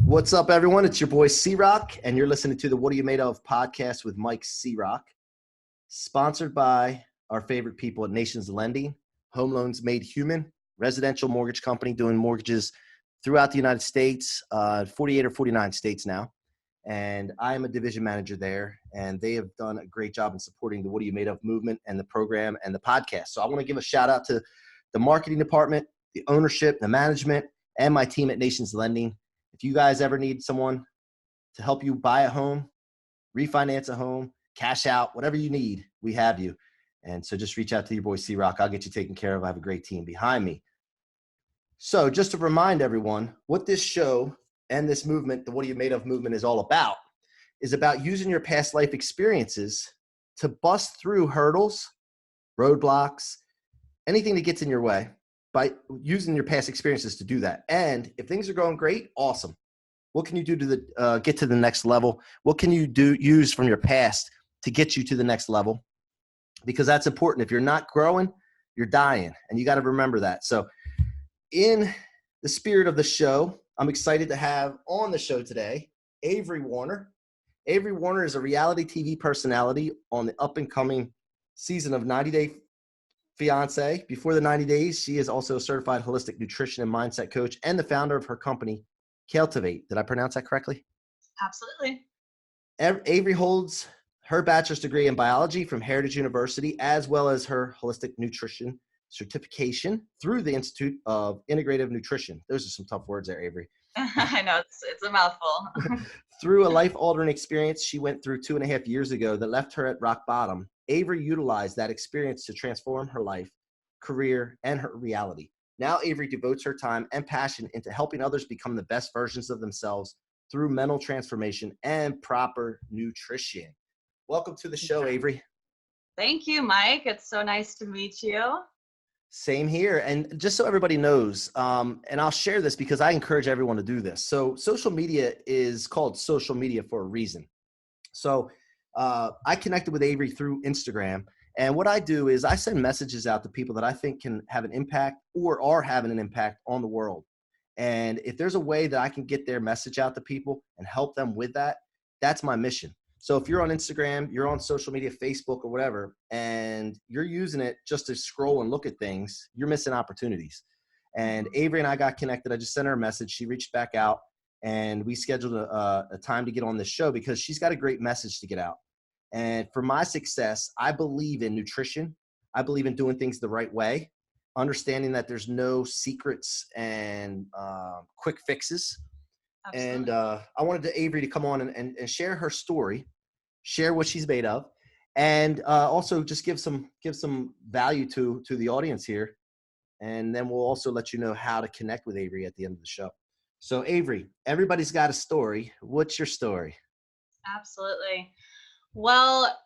What's up, everyone? It's your boy C-Roc, and you're listening to the What Are You Made Of podcast with Mike C-Roc, sponsored by our favorite people at Nations Lending, Home Loans Made Human, residential mortgage company doing mortgages throughout the United States, 48 or 49 states now. And I am a division manager there, and they have done a great job in supporting the What Are You Made Of movement and the program and the podcast. So I want to give a shout out to the marketing department, the ownership, the management, and my team at Nations Lending. If you guys ever need someone to help you buy a home, refinance a home, cash out, whatever you need, we have you. And so just reach out to your boy C-Roc. I'll get you taken care of. I have a great team behind me. So just to remind everyone what this show and this movement, the What Are You Made Of movement, is all about, is about using your past life experiences to bust through hurdles, roadblocks, anything that gets in your way, by using your past experiences to do that. And if things are going great, awesome. What can you do to get to the next level? What can you use from your past to get you to the next level? Because that's important. If you're not growing, you're dying. And you got to remember that. So in the spirit of the show, I'm excited to have on the show today, Avery Warner. Avery Warner is a reality TV personality on the up and coming season of 90 Day Fiance. Before the 90 days, she is also a certified holistic nutrition and mindset coach and the founder of her company, Cultivate. Did I pronounce that correctly? Absolutely. Avery holds her bachelor's degree in biology from Heritage University, as well as her holistic nutrition certification through the Institute of Integrative Nutrition. Those are some tough words there, Avery. I know, it's a mouthful. Through a life-altering experience she went through 2.5 years ago that left her at rock bottom, Avery utilized that experience to transform her life, career, and her reality. Now Avery devotes her time and passion into helping others become the best versions of themselves through mental transformation and proper nutrition. Welcome to the show, Avery. Thank you, Mike. It's so nice to meet you. Same here. And just so everybody knows, and I'll share this because I encourage everyone to do this. So social media is called social media for a reason. So I connected with Avery through Instagram. And what I do is I send messages out to people that I think can have an impact or are having an impact on the world. And if there's a way that I can get their message out to people and help them with that, that's my mission. So if you're on Instagram, you're on social media, Facebook or whatever, and you're using it just to scroll and look at things, you're missing opportunities. And Avery and I got connected. I just sent her a message. She reached back out and we scheduled a time to get on this show because she's got a great message to get out. And for my success, I believe in nutrition. I believe in doing things the right way, understanding that there's no secrets and quick fixes. Absolutely. And I wanted Avery to come on and share her story, share what she's made of, and also just give some value to the audience here. And then we'll also let you know how to connect with Avery at the end of the show. So Avery, everybody's got a story. What's your story? Absolutely. Well,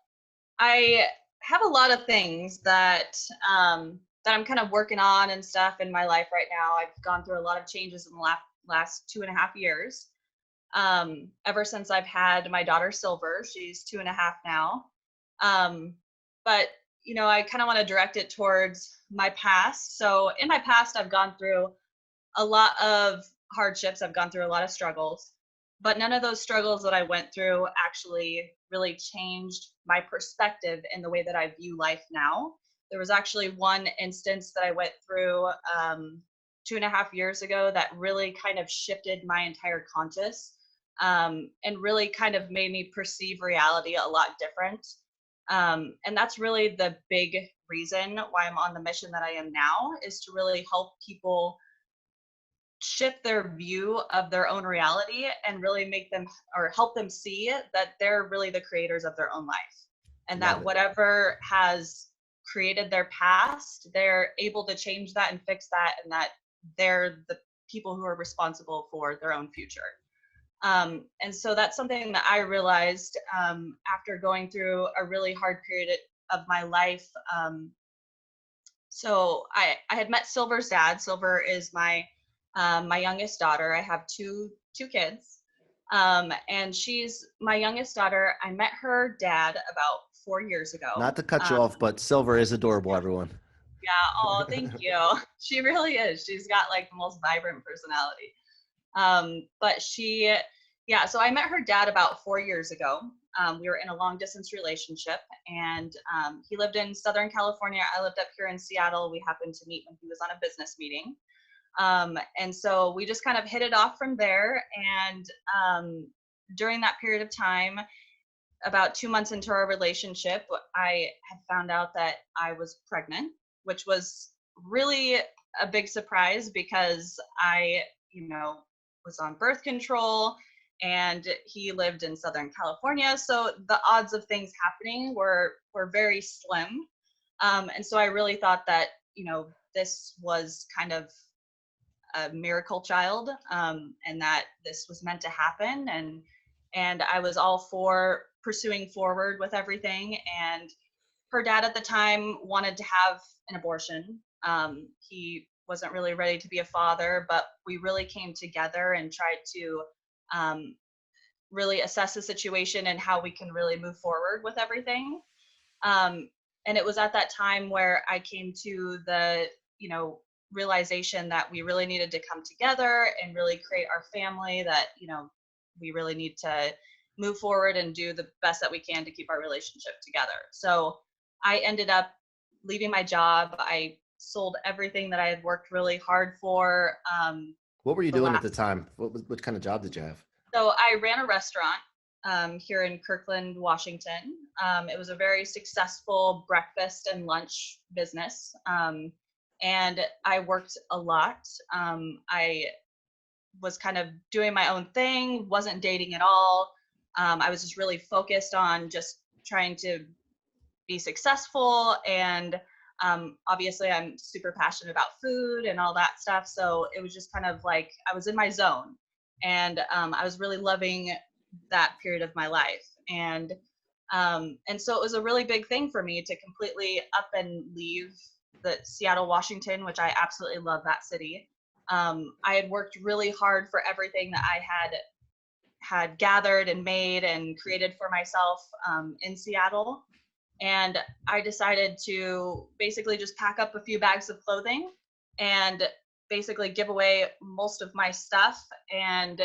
I have a lot of things that I'm kind of working on and stuff in my life right now. I've gone through a lot of changes in the last 2.5 years. Ever since I've had my daughter Silver, she's 2.5 now. But you know, I kind of want to direct it towards my past. So in my past, I've gone through a lot of hardships. I've gone through a lot of struggles, but none of those struggles that I went through actually really changed my perspective in the way that I view life now. There was actually one instance that I went through 2.5 years ago that really kind of shifted my entire conscious and really kind of made me perceive reality a lot different. And that's really the big reason why I'm on the mission that I am now, is to really help people shift their view of their own reality and really make them or help them see that they're really the creators of their own life, and that whatever has created their past, they're able to change that and fix that, and that they're the people who are responsible for their own future. And so that's something that I realized after going through a really hard period of my life. So I had met Silver's dad. Silver is my youngest daughter. I have two kids, and she's my youngest daughter. I met her dad about 4 years ago. Not to cut you off, but Silver is adorable, everyone. Yeah. Oh, thank you. She really is. She's got like the most vibrant personality. But so I met her dad about 4 years ago. We were in a long distance relationship, and he lived in Southern California. I lived up here in Seattle. We happened to meet when he was on a business meeting. And so we just kind of hit it off from there. And during that period of time, about 2 months into our relationship, I had found out that I was pregnant, which was really a big surprise because I, was on birth control and he lived in Southern California. So the odds of things happening were very slim. And so I really thought that, this was kind of a miracle child, and that this was meant to happen. And I was all for pursuing forward with everything. And her dad at the time wanted to have an abortion. He wasn't really ready to be a father, but we really came together and tried to really assess the situation and how we can really move forward with everything. And it was at that time where I came to the, realization that we really needed to come together and really create our family, that, we really need to move forward and do the best that we can to keep our relationship together. So I ended up leaving my job. I sold everything that I had worked really hard for. What were you doing at the time? What kind of job did you have? So I ran a restaurant here in Kirkland, Washington. It was a very successful breakfast and lunch business. And I worked a lot. I was kind of doing my own thing, wasn't dating at all. I was just really focused on just trying to be successful. And obviously I'm super passionate about food and all that stuff. So it was just kind of like I was in my zone, and I was really loving that period of my life. And so it was a really big thing for me to completely up and leave the Seattle, Washington, which I absolutely love that city. I had worked really hard for everything that I had gathered and made and created for myself in Seattle. And I decided to basically just pack up a few bags of clothing and basically give away most of my stuff and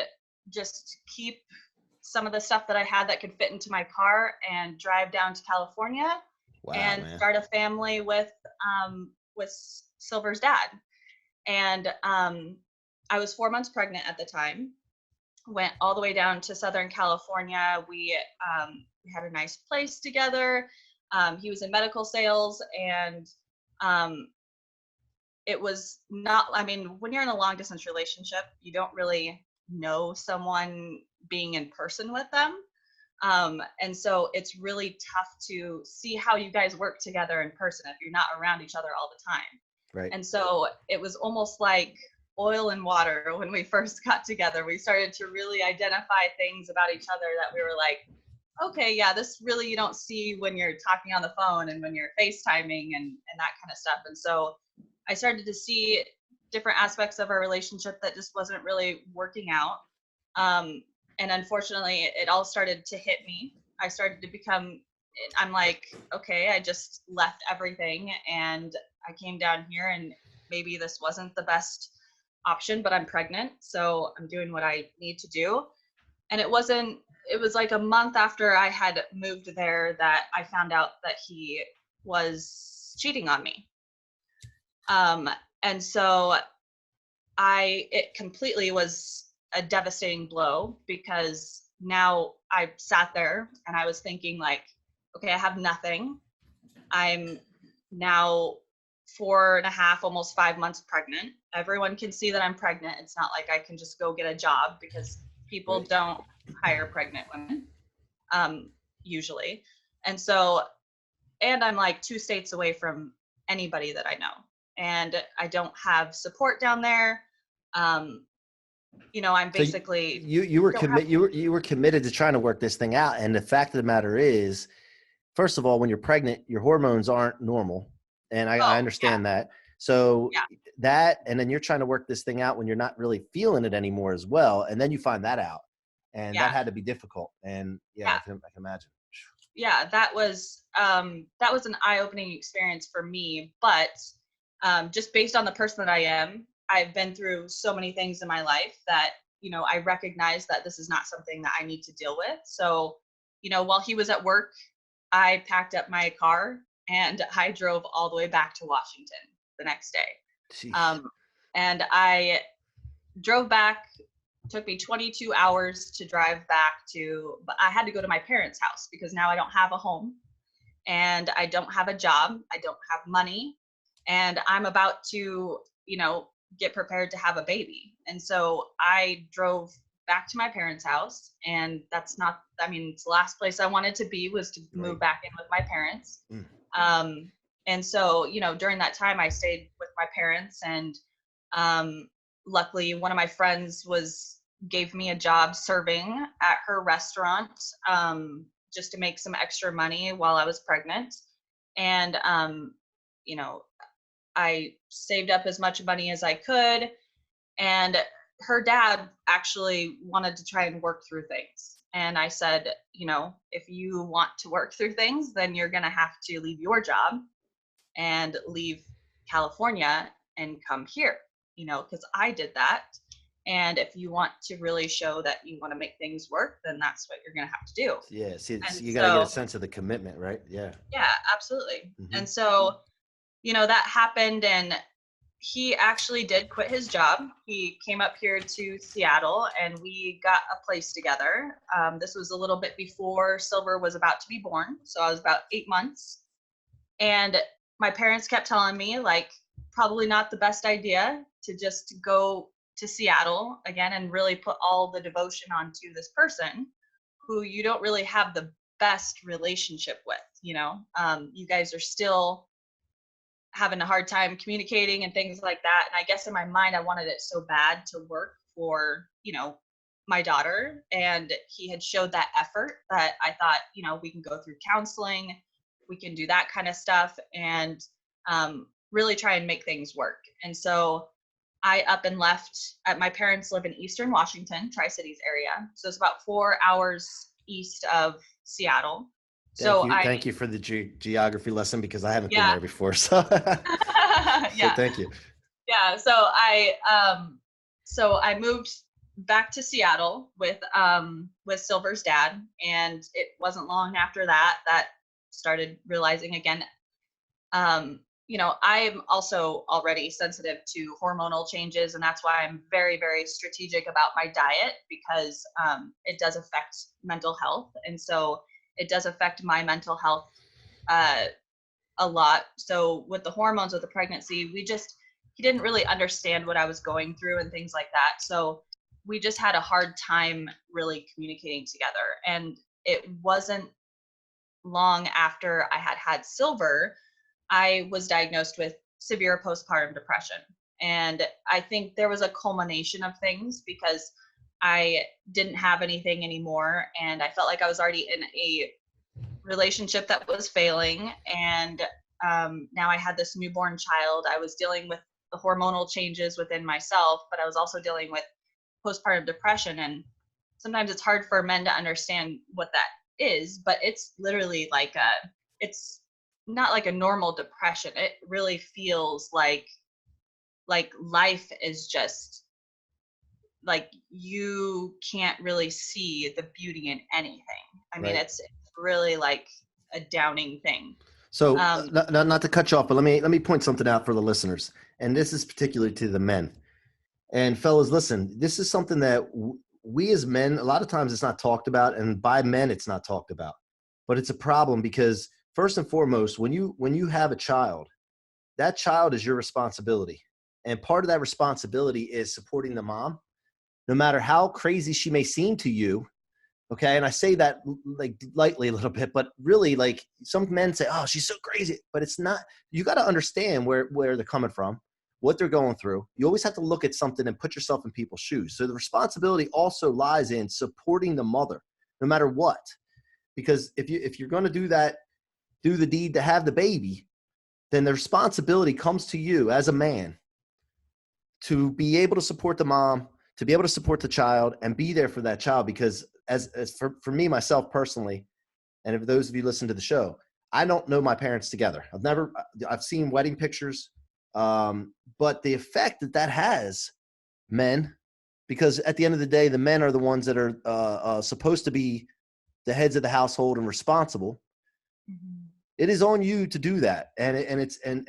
just keep some of the stuff that I had that could fit into my car and drive down to California. Wow, and man. Start a family with Silver's dad. And I was 4 months pregnant at the time. Went all the way down to Southern California. We had a nice place together. He was in medical sales, and it was not, when you're in a long distance relationship, you don't really know someone being in person with them. And so it's really tough to see how you guys work together in person if you're not around each other all the time. Right. And so it was almost like oil and water when we first got together. We started to really identify things about each other that we were like, okay, yeah, this really you don't see when you're talking on the phone and when you're FaceTiming and that kind of stuff. And so I started to see different aspects of our relationship that just wasn't really working out. And unfortunately, it all started to hit me. I started to become, I'm like, okay, I just left everything and I came down here, and maybe this wasn't the best option, but I'm pregnant, so I'm doing what I need to do. And it was like a month after I had moved there that I found out that he was cheating on me. And so it completely was a devastating blow, because now I sat there and I was thinking like, okay, I have nothing. I'm now 4.5, almost 5 months pregnant. Everyone can see that I'm pregnant. It's not like I can just go get a job, because people don't hire pregnant women, usually. And I'm like 2 states away from anybody that I know. And I don't have support down there. I'm basically so you were committed to trying to work this thing out. And the fact of the matter is, first of all, when you're pregnant, your hormones aren't normal. And I understand that. So that, and then you're trying to work this thing out when you're not really feeling it anymore as well. And then you find that out, and that had to be difficult. And I can imagine. Yeah, that was an eye-opening experience for me. But just based on the person that I am, I've been through so many things in my life that, I recognized that this is not something that I need to deal with. So, while he was at work, I packed up my car and I drove all the way back to Washington the next day. Jeez. And I drove back. Took me 22 hours to drive back but I had to go to my parents' house because now I don't have a home and I don't have a job. I don't have money and I'm about to, get prepared to have a baby. And so I drove back to my parents' house, and it's the last place I wanted to be was to move back in with my parents. And so, during that time I stayed with my parents, and luckily one of my friends gave me a job serving at her restaurant, just to make some extra money while I was pregnant. And, I saved up as much money as I could. And her dad actually wanted to try and work through things. And I said, if you want to work through things, then you're going to have to leave your job and leave California and come here, because I did that. And if you want to really show that you want to make things work, then that's what you're going to have to do. Yeah. See, you got to get a sense of the commitment, right? Yeah. Yeah, absolutely. Mm-hmm. And so, that happened, and he actually did quit his job. He came up here to Seattle and we got a place together. This was a little bit before Silver was about to be born. So I was about 8 months. And my parents kept telling me, like, probably not the best idea to just go to Seattle again and really put all the devotion onto this person who you don't really have the best relationship with. You guys are still having a hard time communicating and things like that. And I guess in my mind, I wanted it so bad to work for, my daughter. And he had showed that effort that I thought, we can go through counseling, we can do that kind of stuff, and really try and make things work. And so I up and left. My parents live in Eastern Washington, Tri-Cities area. So it's about 4 hours east of Seattle. Thank you for the geography lesson, because I haven't been there before. So, so thank you. Yeah. So I moved back to Seattle with Silver's dad, and it wasn't long after that started realizing again, I'm also already sensitive to hormonal changes, and that's why I'm very, very strategic about my diet, because it does affect mental health. And so it does affect my mental health a lot. So with the hormones with the pregnancy, he didn't really understand what I was going through and things like that. So we just had a hard time really communicating together. And it wasn't long after I had Silver, I was diagnosed with severe postpartum depression. And I think there was a culmination of things, because I didn't have anything anymore, and I felt like I was already in a relationship that was failing, and now I had this newborn child. I was dealing with the hormonal changes within myself, but I was also dealing with postpartum depression. And sometimes it's hard for men to understand what that is, but it's literally it's not like a normal depression. It really feels like life is just like you can't really see the beauty in anything. I mean, it's really like a downing thing. So not to cut you off, but let me point something out for the listeners. And this is particularly to the men. And fellas, listen, this is something that we as men, a lot of times it's not talked about, and by men it's not talked about. But it's a problem, because first and foremost, when you have a child, that child is your responsibility. And part of that responsibility is supporting the mom, no matter how crazy she may seem to you. Okay. And I say that like lightly a little bit, but really, like, some men say, oh, she's so crazy, but it's not. You got to understand where they're coming from, what they're going through. You always have to look at something and put yourself in people's shoes. So the responsibility also lies in supporting the mother, no matter what. Because if you're going to do that, do the deed to have the baby, then the responsibility comes to you as a man to be able to support the mom, to be able to support the child, and be there for that child. Because as for me, myself personally, and if those of you listen to the show, I don't know my parents together. I've seen wedding pictures, but the effect that has, men, because at the end of the day, the men are the ones that are supposed to be the heads of the household and responsible. Mm-hmm. It is on you to do that. And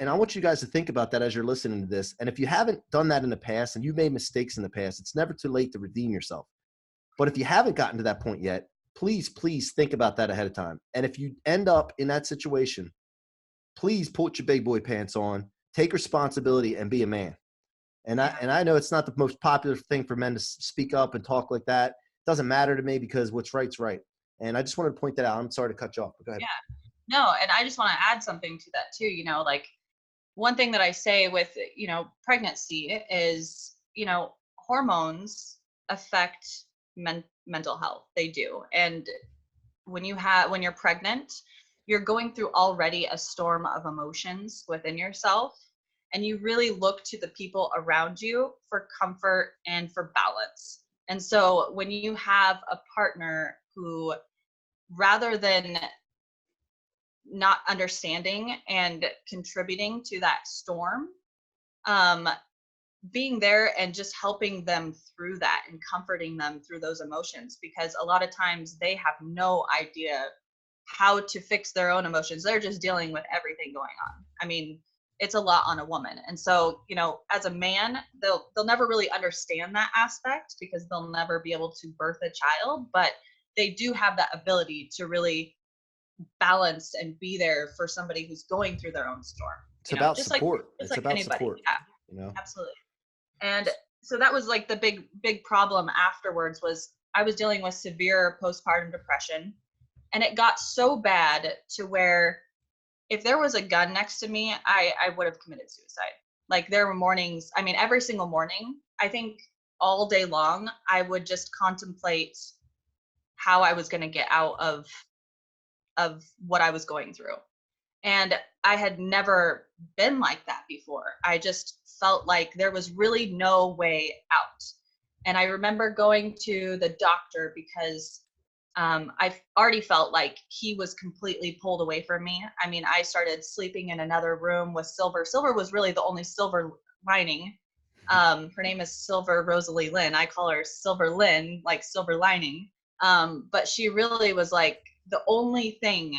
I want you guys to think about that as you're listening to this. And if you haven't done that in the past and you made mistakes in the past, it's never too late to redeem yourself. But if you haven't gotten to that point yet, please think about that ahead of time. And if you end up in that situation, please put your big boy pants on, take responsibility, and be a man. And I know it's not the most popular thing for men to speak up and talk like that. It doesn't matter to me because what's right's right. And I just wanted to point that out. I'm sorry to cut you off, but go ahead. Yeah. No, and I just want to add something to that too. Like one thing that I say with, pregnancy is, hormones affect mental health. They do. And when you're pregnant, you're going through already a storm of emotions within yourself, and you really look to the people around you for comfort and for balance. And so when you have a partner who, rather than not understanding and contributing to that storm, being there and just helping them through that and comforting them through those emotions, because a lot of times they have no idea how to fix their own emotions. They're just dealing with everything going on. I mean, it's a lot on a woman. And so, as a man, they'll never really understand that aspect because they'll never be able to birth a child, but they do have that ability to really balance and be there for somebody who's going through their own storm. It's about support. It's about anybody. Support. Yeah, absolutely. And so that was like the big problem afterwards. Was I was dealing with severe postpartum depression, and it got so bad to where if there was a gun next to me, I would have committed suicide. Like there were mornings, I mean, every single morning, I think all day long, I would just contemplate how I was going to get out of what I was going through. And I had never been like that before. I just felt like there was really no way out. And I remember going to the doctor because I already felt like he was completely pulled away from me. I mean, I started sleeping in another room with Silver. Silver was really the only silver lining. Her name is Silver Rosalie Lynn. I call her Silver Lynn, like silver lining. But she really was like the only thing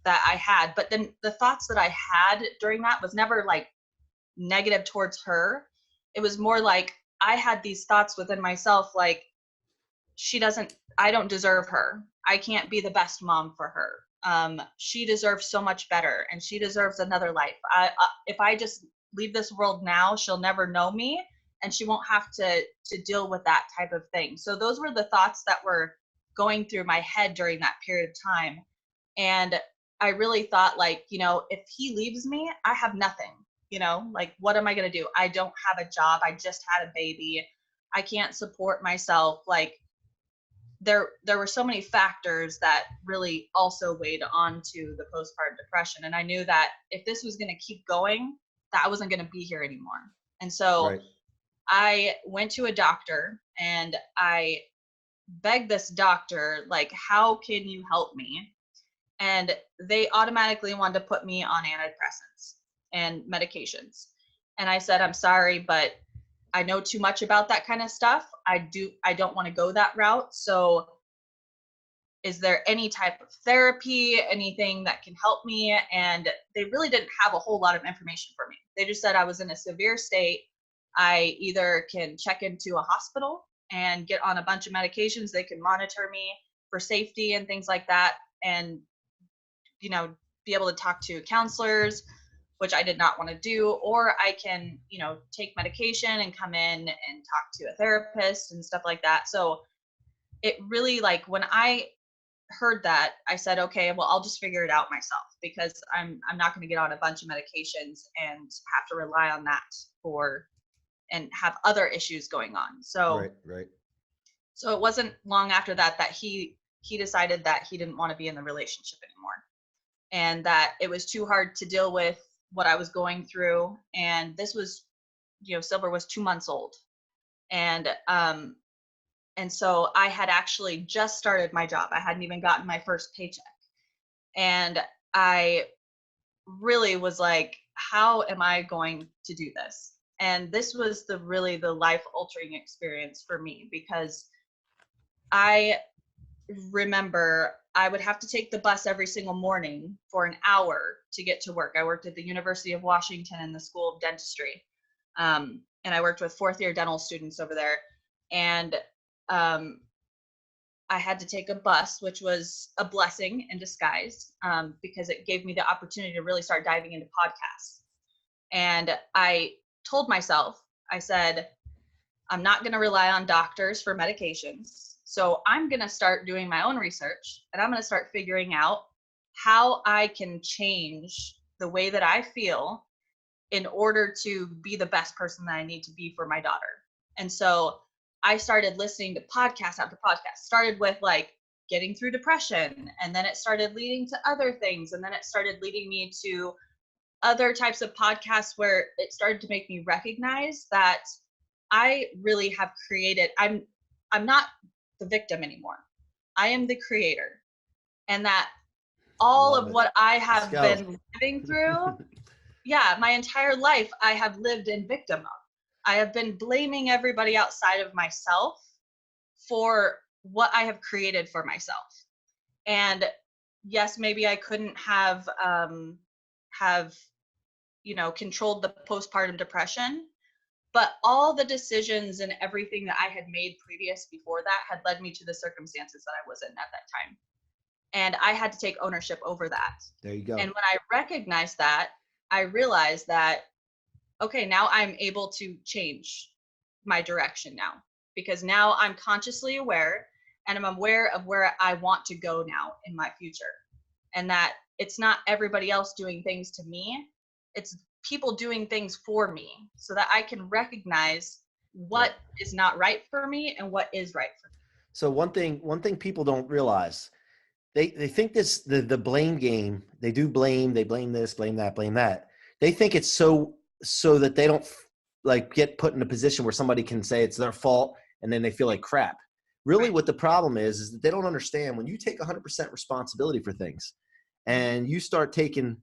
that I had. But then the thoughts that I had during that was never like negative towards her. It was more like I had these thoughts within myself, like I don't deserve her. I can't be the best mom for her. She deserves so much better, and she deserves another life. If I just leave this world now, she'll never know me, and she won't have to deal with that type of thing. So those were the thoughts that were going through my head during that period of time. And I really thought, like, if he leaves me, I have nothing. Like, what am I going to do? I don't have a job. I just had a baby. I can't support myself. Like, there were so many factors that really also weighed onto the postpartum depression. And I knew that if this was going to keep going, that I wasn't going to be here anymore. And so right. I went to a doctor and I begged this doctor, like, how can you help me? And they automatically wanted to put me on antidepressants and medications. And I said, I'm sorry, but I know too much about that kind of stuff. I don't want to go that route. So is there any type of therapy, anything that can help me? And they really didn't have a whole lot of information for me. They just said I was in a severe state. I either can check into a hospital and get on a bunch of medications. They can monitor me for safety and things like that. And, be able to talk to counselors, which I did not want to do, or I can, take medication and come in and talk to a therapist and stuff like that. So it really, like, when I heard that, I said, okay, well, I'll just figure it out myself, because I'm not going to get on a bunch of medications and have to rely on that and have other issues going on. So, right. So it wasn't long after that he decided that he didn't want to be in the relationship anymore, and that it was too hard to deal with what I was going through. And this was, Silver was 2 months old. And so I had actually just started my job. I hadn't even gotten my first paycheck. And I really was like, how am I going to do this? And this was really the life altering experience for me, because I remember I would have to take the bus every single morning for an hour to get to work. I worked at the University of Washington in the School of Dentistry. And I worked with fourth year dental students over there. And I had to take a bus, which was a blessing in disguise, because it gave me the opportunity to really start diving into podcasts. And I told myself, I said, I'm not going to rely on doctors for medications. So I'm going to start doing my own research, and I'm going to start figuring out how I can change the way that I feel in order to be the best person that I need to be for my daughter. And so I started listening to podcast after podcast. Started with like getting through depression, and then it started leading to other things, and then it started leading me to other types of podcasts where it started to make me recognize that I really have created, I'm not the victim anymore. I am the creator. And that all of what I have been living through, my entire life, I have lived in victim mode. I have been blaming everybody outside of myself for what I have created for myself. And yes, maybe I couldn't have controlled the postpartum depression, but all the decisions and everything that I had made previous before that had led me to the circumstances that I was in at that time. And I had to take ownership over that. There you go. And when I recognized that, I realized that, okay, now I'm able to change my direction now, because now I'm consciously aware, and I'm aware of where I want to go now in my future. And that it's not everybody else doing things to me, it's people doing things for me, so that I can recognize what is not right for me and what is right for me. So one thing people don't realize, they think this, the blame game, they do blame, they blame this, blame that, blame that. They think it's so that they don't like get put in a position where somebody can say it's their fault and then they feel like crap. Really, what the problem is that they don't understand when you take 100% responsibility for things and you start taking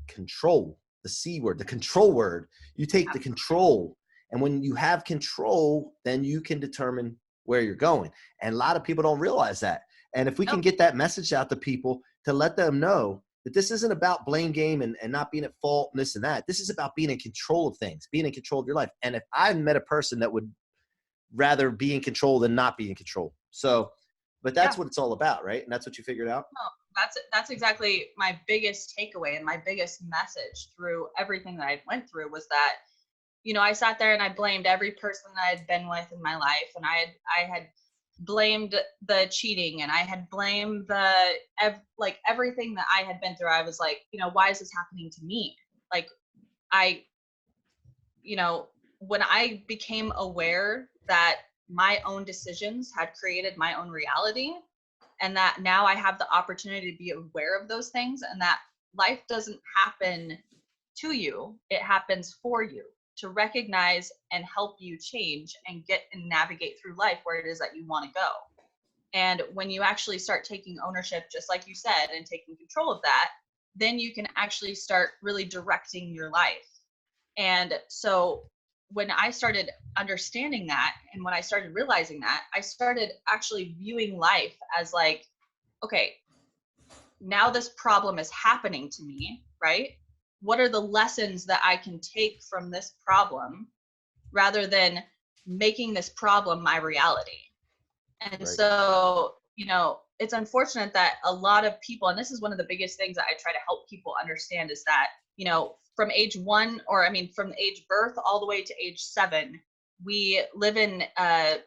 control, the C word, the control word, you take the control. And when you have control, then you can determine where you're going. And a lot of people don't realize that. And if we can get that message out to people to let them know that this isn't about blame game and not being at fault and this and that. This is about being in control of things, being in control of your life. And if I met a person that would rather be in control than not be in control. So, but that's what it's all about, right? And that's what you figured out? No, that's exactly my biggest takeaway and my biggest message through everything that I went through was that, I sat there and I blamed every person that I had been with in my life. And I had blamed the cheating, and I had blamed everything that I had been through. I was like, why is this happening to me? Like when I became aware that my own decisions had created my own reality, and that now I have the opportunity to be aware of those things, and that life doesn't happen to you, it happens for you, to recognize and help you change and get and navigate through life where it is that you want to go. And when you actually start taking ownership, just like you said, and taking control of that, then you can actually start really directing your life. And so when I started understanding that, and when I started realizing that, I started actually viewing life as like, okay, now this problem is happening to me, right? What are the lessons that I can take from this problem rather than making this problem my reality? And so, it's unfortunate that a lot of people, and this is one of the biggest things that I try to help people understand, is that, from age one, from age birth all the way to age 7, we live in a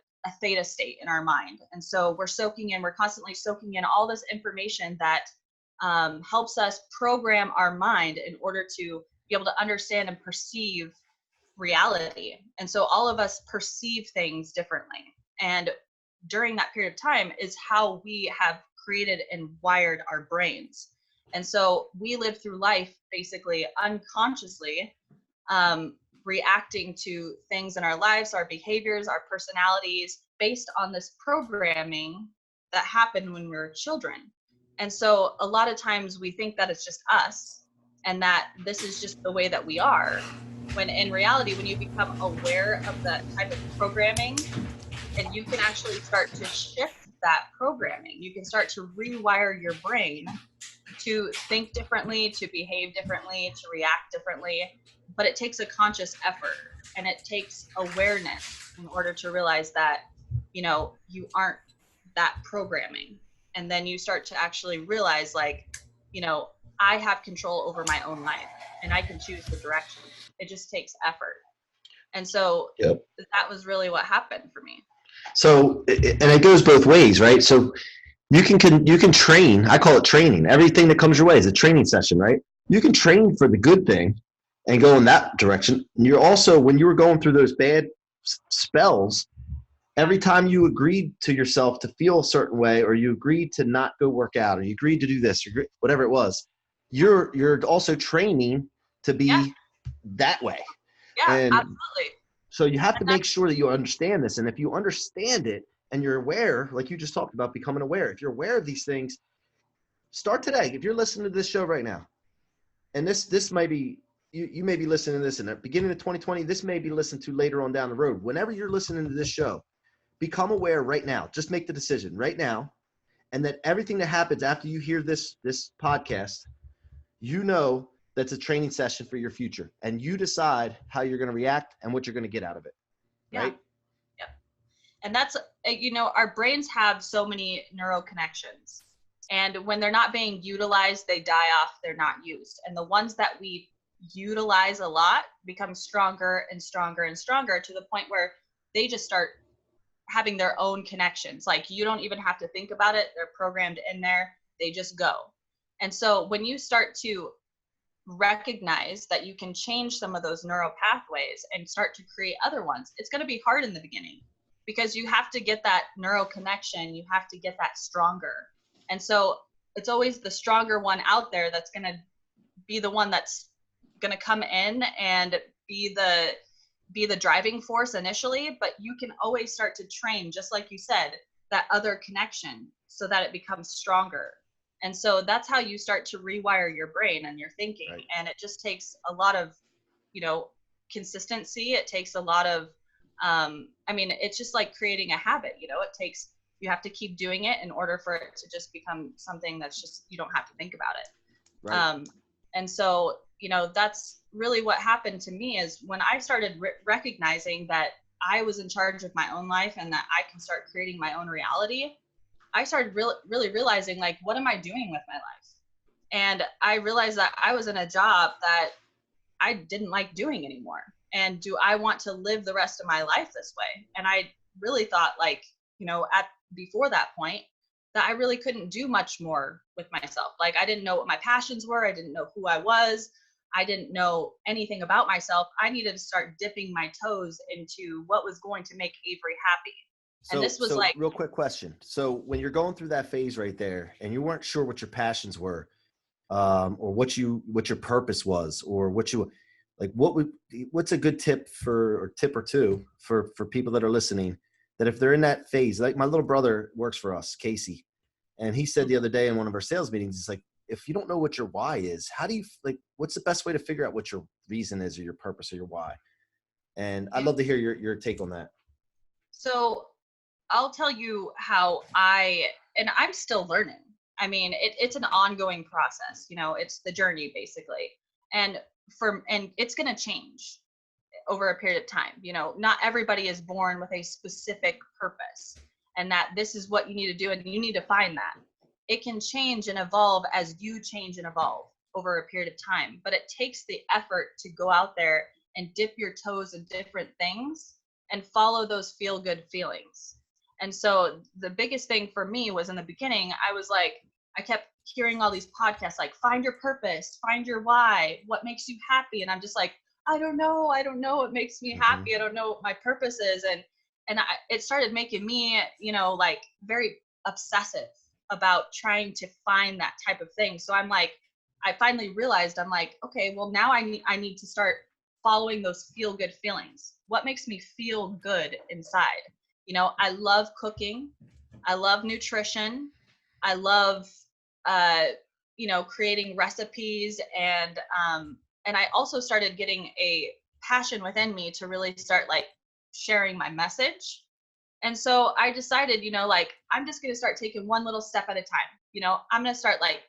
theta state in our mind. And so we're constantly soaking in all this information that helps us program our mind in order to be able to understand and perceive reality. And so all of us perceive things differently. And during that period of time is how we have created and wired our brains. And so we live through life basically unconsciously, reacting to things in our lives, our behaviors, our personalities, based on this programming that happened when we were children. And so a lot of times we think that it's just us and that this is just the way that we are. when in reality, when you become aware of that type of programming, and you can actually start to shift that programming, you can start to rewire your brain to think differently, to behave differently, to react differently. But it takes a conscious effort, and it takes awareness in order to realize that, you aren't that programming. And then you start to actually realize, like, I have control over my own life, and I can choose the direction. It just takes effort. And so Yep. that was really what happened for me. So, and it goes both ways, right? So you can train. I call it training. Everything that comes your way is a training session, right? You can train for the good thing and go in that direction. And you're also, when you were going through those bad spells, every time you agreed to yourself to feel a certain way, or you agreed to not go work out, or you agreed to do this, or whatever it was, you're also training to Yeah. be that way. Yeah, And absolutely. so you have to make sure that you understand this. And if you understand it and you're aware, like you just talked about, becoming aware, if you're aware of these things, start today. If you're listening to this show right now, and this might be, you may be listening to this in the beginning of 2020, this may be listened to later on down the road. Whenever you're listening to this show, become aware right now. Just make the decision right now. And that everything that happens after you hear this podcast, that's a training session for your future. And you decide how you're going to react and what you're going to get out of it. Right? Yeah. And that's, our brains have so many neural connections. And when they're not being utilized, they die off, they're not used. And the ones that we utilize a lot become stronger and stronger and stronger, to the point where they just start having their own connections. Like, you don't even have to think about it. They're programmed in there. They just go. And so when you start to recognize that you can change some of those neural pathways and start to create other ones, it's going to be hard in the beginning, because you have to get that neural connection. You have to get that stronger. And so it's always the stronger one out there that's going to be the one that's going to come in and be the driving force initially. But you can always start to train, just like you said, that other connection, so that it becomes stronger. And so that's how you start to rewire your brain and your thinking. Right. And it just takes a lot of, consistency. It takes a lot of, it's just like creating a habit. You have to keep doing it in order for it to just become something that's just, you don't have to think about it. Right. And so, that's really what happened to me, is when I started recognizing that I was in charge of my own life and that I can start creating my own reality. I started really realizing, like, what am I doing with my life? And I realized that I was in a job that I didn't like doing anymore. And do I want to live the rest of my life this way? And I really thought, like, before that point, that I really couldn't do much more with myself. Like, I didn't know what my passions were. I didn't know who I was. I didn't know anything about myself. I needed to start dipping my toes into what was going to make Avery happy. So, and this was like, real quick question. So when you're going through that phase right there, and you weren't sure what your passions were, or what your purpose was, or what's a good tip or two for people that are listening, that if they're in that phase, like my little brother works for us, Casey, and he said the other day in one of our sales meetings, it's like, if you don't know what your why is, how do you, what's the best way to figure out what your reason is, or your purpose, or your why? And I'd love to hear your take on that. So I'll tell you how and I'm still learning. It's an ongoing process, it's the journey basically. And it's going to change over a period of time. Not everybody is born with a specific purpose, and that this is what you need to do, and you need to find that. It can change and evolve as you change and evolve over a period of time, but it takes the effort to go out there and dip your toes in different things and follow those feel good feelings. And so the biggest thing for me was, in the beginning, I was like, I kept hearing all these podcasts, like, find your purpose, find your why, what makes you happy. And I'm just like, I don't know what makes me happy. I don't know what my purpose is. And it started making me, like, very obsessive about trying to find that type of thing. So I'm like, I finally realized, I'm like, okay, well, now I need to start following those feel good feelings. What makes me feel good inside? I love cooking. I love nutrition. I love, creating recipes. And I also started getting a passion within me to really start like sharing my message. And so I decided, like, I'm just going to start taking one little step at a time. I'm going to start like,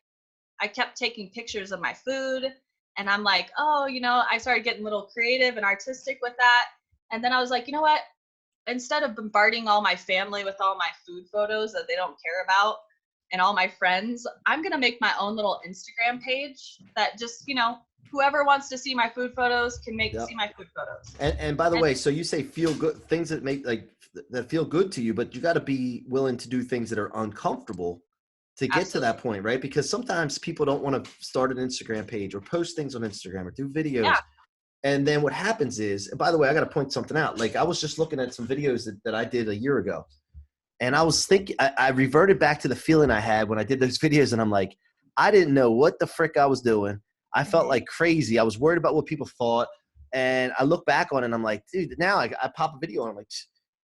I kept taking pictures of my food, and I'm like, oh, I started getting a little creative and artistic with that. And then I was like, you know what? Instead of bombarding all my family with all my food photos that they don't care about and all my friends, I'm going to make my own little Instagram page that just, whoever wants to see my food photos can see my food photos. And by the way, so you say feel good, things that make that feel good to you, but you got to be willing to do things that are uncomfortable to get to that point, right? Because sometimes people don't want to start an Instagram page or post things on Instagram or do videos. Yeah. And then what happens is, and by the way, I got to point something out. Like I was just looking at some videos that I did a year ago, and I was thinking, I reverted back to the feeling I had when I did those videos, and I'm like, I didn't know what the frick I was doing. I felt like crazy. I was worried about what people thought. And I look back on it and I'm like, dude, now I pop a video and I'm like,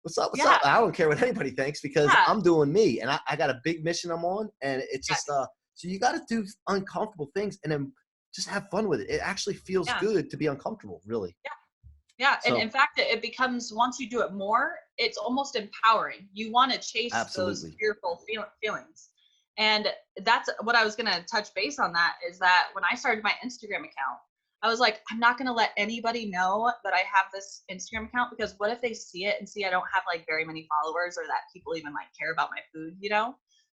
what's up? What's up? I don't care what anybody thinks because I'm doing me. And I got a big mission I'm on. And it's just, so you got to do uncomfortable things and then just have fun with it. It actually feels good to be uncomfortable, really. Yeah. So, and in fact, it becomes, once you do it more, it's almost empowering. You want to chase those fearful feelings. And that's what I was going to touch base on, that is that when I started my Instagram account, I was like, I'm not going to let anybody know that I have this Instagram account, because what if they see it and see I don't have like very many followers, or that people even like care about my food,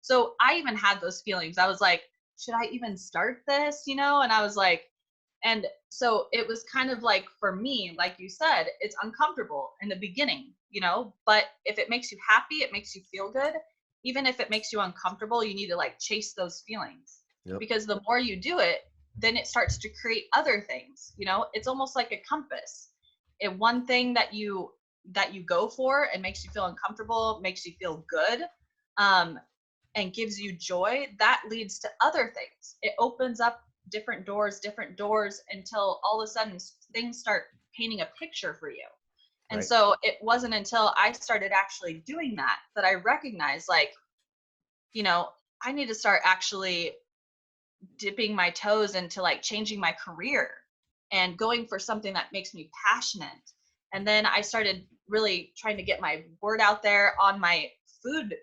So I even had those feelings. I was like, should I even start this, And I was like, and so it was kind of like, for me, like you said, it's uncomfortable in the beginning, but if it makes you happy, it makes you feel good. Even if it makes you uncomfortable, you need to like chase those feelings, because the more you do it, then it starts to create other things. It's almost like a compass. If one thing that you go for and makes you feel uncomfortable, makes you feel good, and gives you joy, that leads to other things. It opens up different doors, until all of a sudden things start painting a picture for you. And so it wasn't until I started actually doing that I recognized, like, I need to start actually dipping my toes into like changing my career and going for something that makes me passionate. And then I started really trying to get my word out there on my food.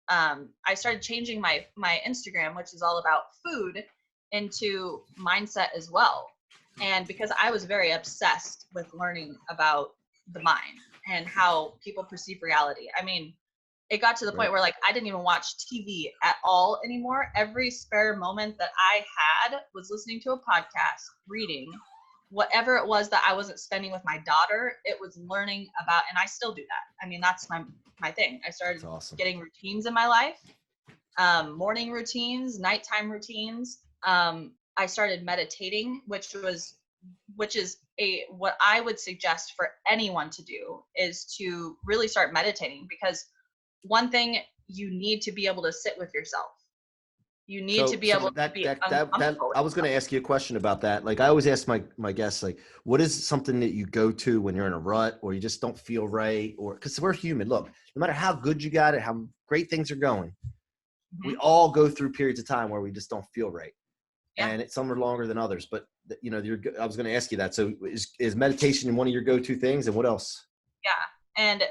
I started changing my Instagram, which is all about food, into mindset as well. And because I was very obsessed with learning about the mind and how people perceive reality. I mean, it got to the point where like I didn't even watch TV at all anymore. Every spare moment that I had was listening to a podcast, reading, whatever it was that I wasn't spending with my daughter, it was learning about, and I still do that. I mean, that's my thing. I started getting routines in my life, morning routines, nighttime routines. I started meditating, which is what I would suggest for anyone to do, is to really start meditating, because one thing, you need to be able to sit with yourself. You need to be able to be uncomfortable. I was going to ask you a question about that. Like I always ask my guests, like, what is something that you go to when you're in a rut or you just don't feel right? Or because we're human. Look, no matter how good you got it, how great things are going, we all go through periods of time where we just don't feel right. And some are longer than others. But I was going to ask you that. So is meditation one of your go-to things, and what else? Yeah, and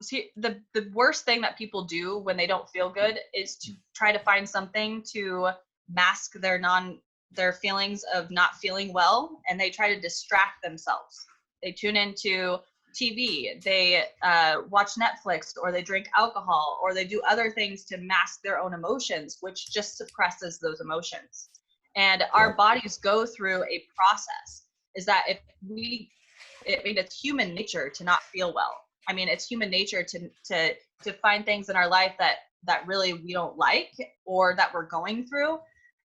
see, the worst thing that people do when they don't feel good is to try to find something to mask their feelings of not feeling well, and they try to distract themselves. They tune into TV, they watch Netflix, or they drink alcohol, or they do other things to mask their own emotions, which just suppresses those emotions. And our bodies go through a process. Is that it's human nature to not feel well. I mean, it's human nature to find things in our life that really we don't like, or that we're going through.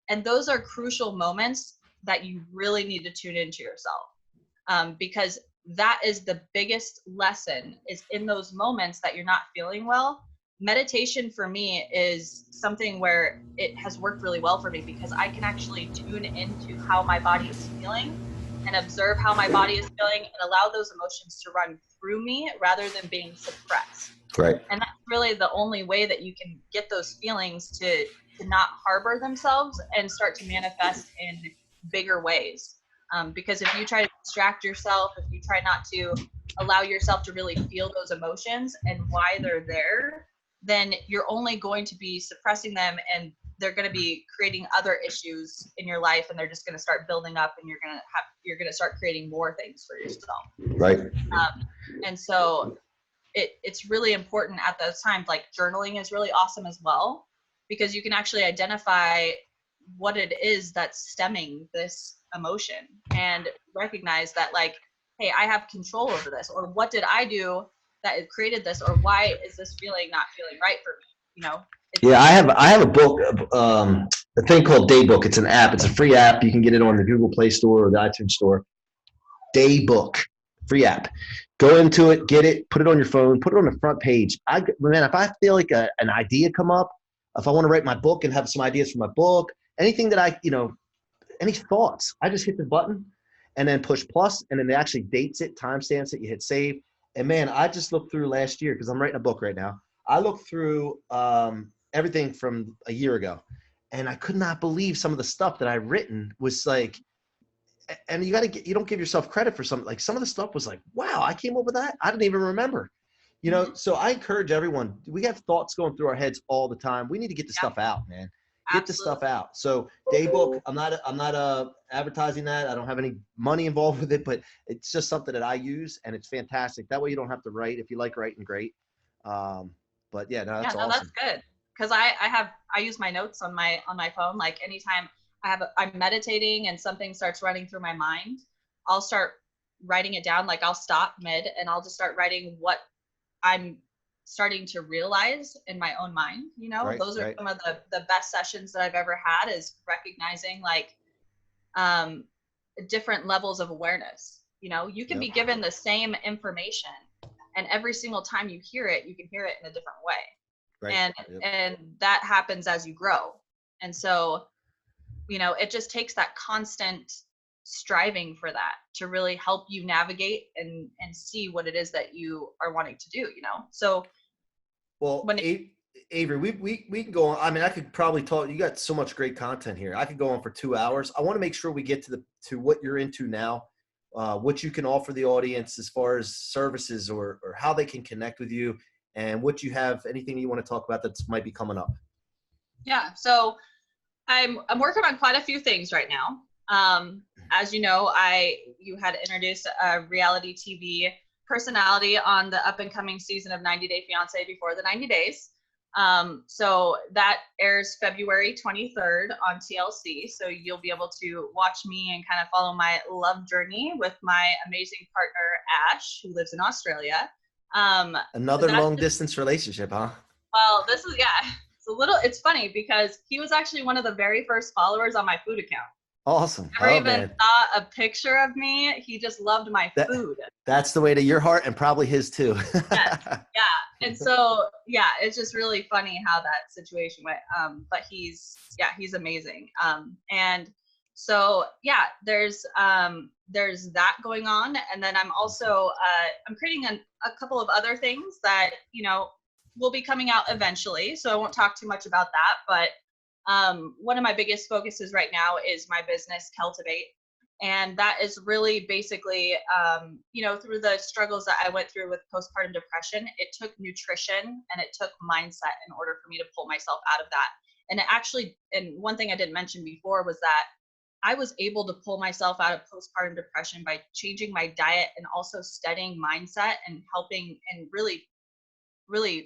And those are crucial moments that you really need to tune into yourself, because that is the biggest lesson, is in those moments that you're not feeling well. Meditation for me is something where it has worked really well for me, because I can actually tune into how my body is feeling and observe how my body is feeling and allow those emotions to run through me rather than being suppressed. Right. And that's really the only way that you can get those feelings to not harbor themselves and start to manifest in bigger ways. Because if you try to distract yourself, if you try not to allow yourself to really feel those emotions and why they're there, then you're only going to be suppressing them, and they're going to be creating other issues in your life, and they're just going to start building up, and you're going to start creating more things for yourself. Right. And so it's really important at those times. Like journaling is really awesome as well, because you can actually identify what it is that's stemming this emotion and recognize that, like, hey, I have control over this, or what did I do that it created this, or why is this feeling not feeling right for me? You know? Yeah, I have a book, a thing called Daybook. It's an app. It's a free app. You can get it on the Google Play Store or the iTunes Store. Daybook, free app. Go into it, get it, put it on your phone, put it on the front page. Man, if I feel like an idea come up, if I want to write my book and have some ideas for my book, anything that any thoughts, I just hit the button and then push plus, and then it actually dates it, timestamps it, you hit save. And man, I just looked through last year, because I'm writing a book right now. I looked through everything from a year ago, and I could not believe some of the stuff that I've written was like, and you don't give yourself credit for some of the stuff was like, wow, I came up with that. I didn't even remember, so I encourage everyone. We have thoughts going through our heads all the time. We need to get the stuff out, man. Get the stuff out. So Daybook, I'm not advertising that. I don't have any money involved with it, but it's just something that I use, and it's fantastic. That way you don't have to write. If you like writing, great. But yeah, no, that's awesome. That's good. Cause I use my notes on my phone. Like anytime I'm meditating and something starts running through my mind, I'll start writing it down. Like I'll stop mid and I'll just start writing what I'm starting to realize in my own mind. Right, those are right. some of the best sessions that I've ever had, is recognizing like different levels of awareness. You can be given the same information, and every single time you hear it, you can hear it in a different way. Right. And that happens as you grow. And so, it just takes that constant striving for that to really help you navigate and see what it is that you are wanting to do, So, well, Avery, we can go on. I mean, I could probably talk. You got so much great content here. I could go on for 2 hours. I want to make sure we get to what you're into now, what you can offer the audience as far as services or how they can connect with you, and what you have, anything you want to talk about that might be coming up. Yeah. So I'm working on quite a few things right now. As you know, you had introduced a reality TV personality on the up and coming season of 90 Day Fiance Before the 90 Days. So that airs February 23rd on TLC. So you'll be able to watch me and kind of follow my love journey with my amazing partner, Ash, who lives in Australia. Another long distance relationship, huh? Well, this is, it's funny because he was actually one of the very first followers on my food account. Awesome. Never even saw a picture of me. He just loved my food. That's the way to your heart, and probably his too. Yes. Yeah. And so, it's just really funny how that situation went. But he's amazing. And so, there's that going on. And then I'm also, I'm creating a couple of other things that, will be coming out eventually. So I won't talk too much about that, but one of my biggest focuses right now is my business, Cultivate. And that is really basically, through the struggles that I went through with postpartum depression, it took nutrition and it took mindset in order for me to pull myself out of that. And it actually, and one thing I didn't mention before was that I was able to pull myself out of postpartum depression by changing my diet and also studying mindset and helping and really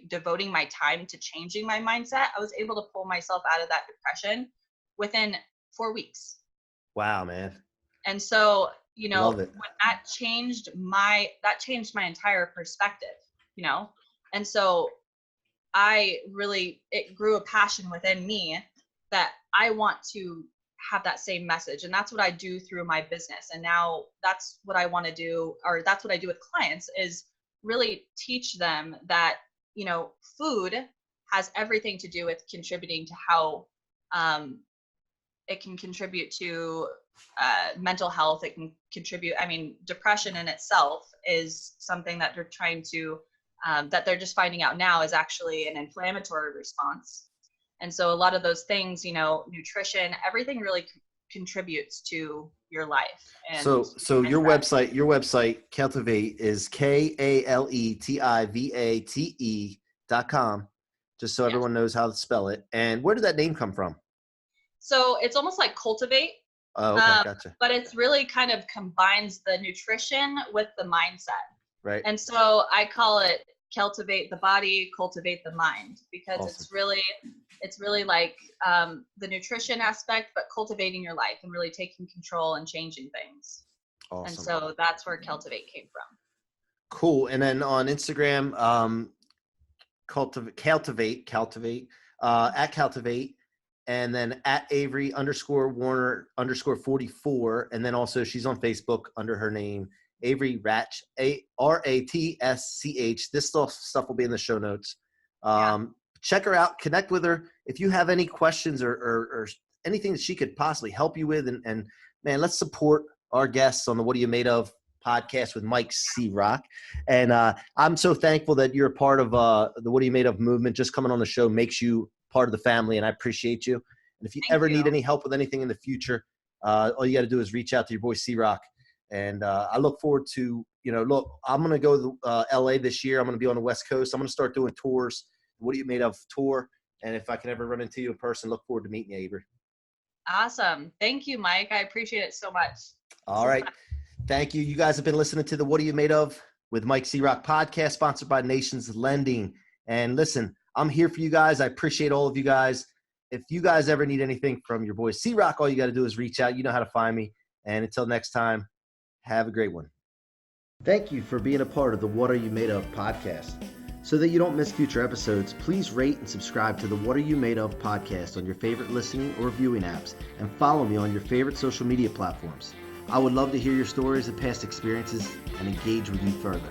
devoting my time to changing my mindset. I was able to pull myself out of that depression within 4 weeks. Wow, man. And so, when that changed my entire perspective, and so it grew a passion within me that I want to have that same message. And that's what I do through my business. And now that's what I want to do, or that's what I do with clients, is really teach them that, food has everything to do with contributing to how it can contribute to mental health. It can contribute. I mean, depression in itself is something that they're trying to, that they're just finding out now is actually an inflammatory response. And so a lot of those things, nutrition, everything really contributes to your life. And So your website, Keltivate, is KALETIVATE.com, just so everyone knows how to spell it. And where did that name come from? So it's almost like cultivate. Oh, okay, gotcha. But it's really kind of combines the nutrition with the mindset. Right. And so I call it cultivate the body, cultivate the mind, because Awesome. it's really like the nutrition aspect, but cultivating your life and really taking control and changing things. Awesome. And so that's where Cultivate came from. Cool. And then on Instagram, Cultivate, at Cultivate, and then at Avery _Warner _44. And then also she's on Facebook under her name, Avery Ratsch, RATSCH. This stuff will be in the show notes. Check her out, connect with her. If you have any questions or anything that she could possibly help you with, and man, let's support our guests on the What Are You Made Of podcast with Mike C-Roc. And I'm so thankful that you're a part of the What Are You Made Of movement. Just coming on the show makes you part of the family, and I appreciate you. And if you ever need any help with anything in the future, all you got to do is reach out to your boy C-Roc. And I look forward to, I'm going to go to LA this year. I'm going to be on the West Coast. I'm going to start doing tours. What Are You Made Of tour? And if I can ever run into you in person, look forward to meeting you, Avery. Awesome. Thank you, Mike. I appreciate it so much. All right. Thank you. You guys have been listening to the What Are You Made Of with Mike C-Roc podcast, sponsored by Nations Lending. And listen, I'm here for you guys. I appreciate all of you guys. If you guys ever need anything from your boy C-Roc, all you got to do is reach out. You know how to find me. And until next time, have a great one. Thank you for being a part of the What Are You Made Of podcast. So that you don't miss future episodes, please rate and subscribe to the What Are You Made Of podcast on your favorite listening or viewing apps, and follow me on your favorite social media platforms. I would love to hear your stories and past experiences and engage with you further.